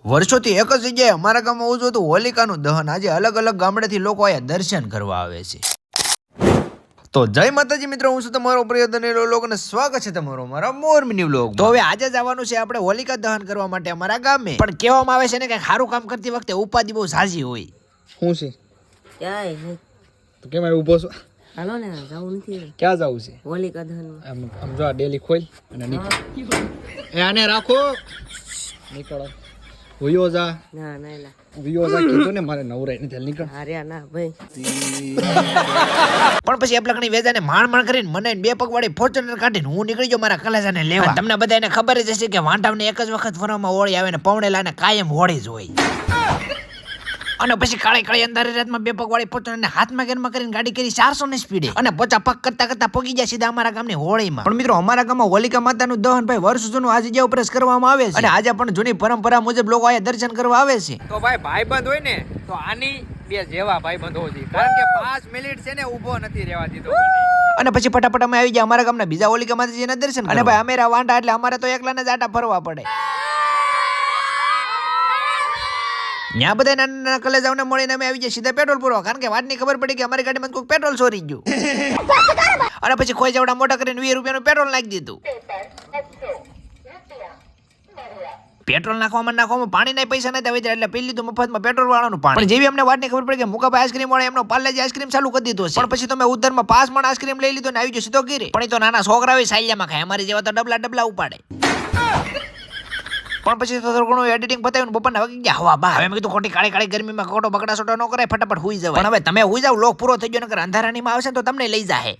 વર્ષોથી એક જ જગ્યાએ અમારા ગામમાં ઉજવતું હોલિકાનું દહન આજે અલગ અલગ ગામડેથી લોકો અહીંયા દર્શન કરવા આવે છે. તો જય માતાજી મિત્રો, હું છું તમારો પ્રિયજન લોકોને સ્વાગત છે તમારો મારા મોરમીની વ્લોગ. તો હવે આજે જવાનું છે આપણે હોલિકા દહન કરવા માટે અમારા ગામે. પણ કહેવામાં આવે છે ને કે સારું કામ કરતી વખતે ઉપાધિ બહુ ઝાઝી હોય. શું છે ક્યાંય તો કેમ ઊભો છો? હાલો ને જવું નથી. ક્યાં જવું છે? હોલિકા દહન. આમ જો આ ડેલી ખોલ અને નીકળ. એ આને રાખો, નીકળો. વિયો જા. ના ના એલા વિયો જા કીધું ને, મારે નવરાઈ નથી. નીકળ. હાર્યા ના ભાઈ. પણ પછી એપલકણી વેજાને માણ કરીને મને બે પગવાળી ફોર્ચ્યુનર કાઢીને હું નીકળી ગયો મારા કલેજાને લેવા. તમને બધાને ખબર જ હશે કે વાંઢાવને એક જ વખત ફરવામાં હોળી આવે ને પવણેલાને કાયમ હોળી જ હોય. અને પછી કાળી અંધારી રાતમાં બે પગવાળી ફોર્ચ્યુનરને હાથમાં ગેરમાં કરીને ગાડી કરી 400 ની સ્પીડે અને પોચા પગ કરતા પોગી ગયા સીધા અમારા ગામની હોળીમાં. પણ મિત્રો, અમારા ગામમાં હોલિકા માતાનું દહન ભાઈ વર્ષ જૂનું આ જગ્યા ઉપર કરવામાં આવે છે અને આજે પણ જૂની પરંપરા મુજબ લોકો અહીંયા દર્શન કરવા આવે છે. તો ભાઈ ભાઈબંધ હોય ને તો આની બે જેવા ભાઈબંધ હોવા જોઈએ, કારણ કે 5 મિનિટ છે ને ઊભો નથી રહેવા દીધો. અને પછી ફટાફટ અમે આવી ગયા અમારા ગામના બીજા હોલિકા માતાજીના દર્શન. અને ભાઈ અમેરા વાંઢા એટલે અમારે તો એકલાને જ આટા ફરવા પડે. ત્યાં બધા નાના કલેજાઓને મળીને અમે આવી જાય સીધા પેટ્રોલ પૂરવા, કારણ કે વાતની ખબર પડી કે અમારી ગાડીમાં કોઈ પેટ્રોલ ચોરી ગયું. અને પછી કોઈ જવડા મોટા કરીને 20 રૂપિયાનું પેટ્રોલ નાખી દીધું. પેટ્રોલ નાખવામાં પાણીના પૈસા નથી આવી એટલે પી લીધું મફતમાં પેટ્રોલ વાળાનું પાણી. પણ જેવી અમને વાતની ખબર પડી કે મુકાભાઈ આઈસ્ક્રીમ વાળા એમનો પાર્લેજી આઈસ્ક્રીમ ચાલુ કરી દીધો છે. પણ પછી તમે ઉધરમાં 5 મણ આઈસ્ક્રીમ લઈ લીધો ને આવી ગયો સીધો ઘરે. પણ એ તો નાના છોકરા હોય સાયલામાં ખાય, અમારી જેવા તો ડબલા ઉપાડે. પણ પછી તો થોડું ઘણું એડિટિંગ પતાવ્યું, બપોરના વાગી ગયા હવા બહાર. હવે મેં કીધું ખોટી કાળી ગરમીમાં ખોટો બકડા સોટો ન કરાય, ફટાફટ હુઈ જવાય. પણ હવે તમે હુઈ જાવ, લોક પૂરો થઈ ગયો નકર અંધારાનીમાં આવશે તો તમને લઈ જાહે.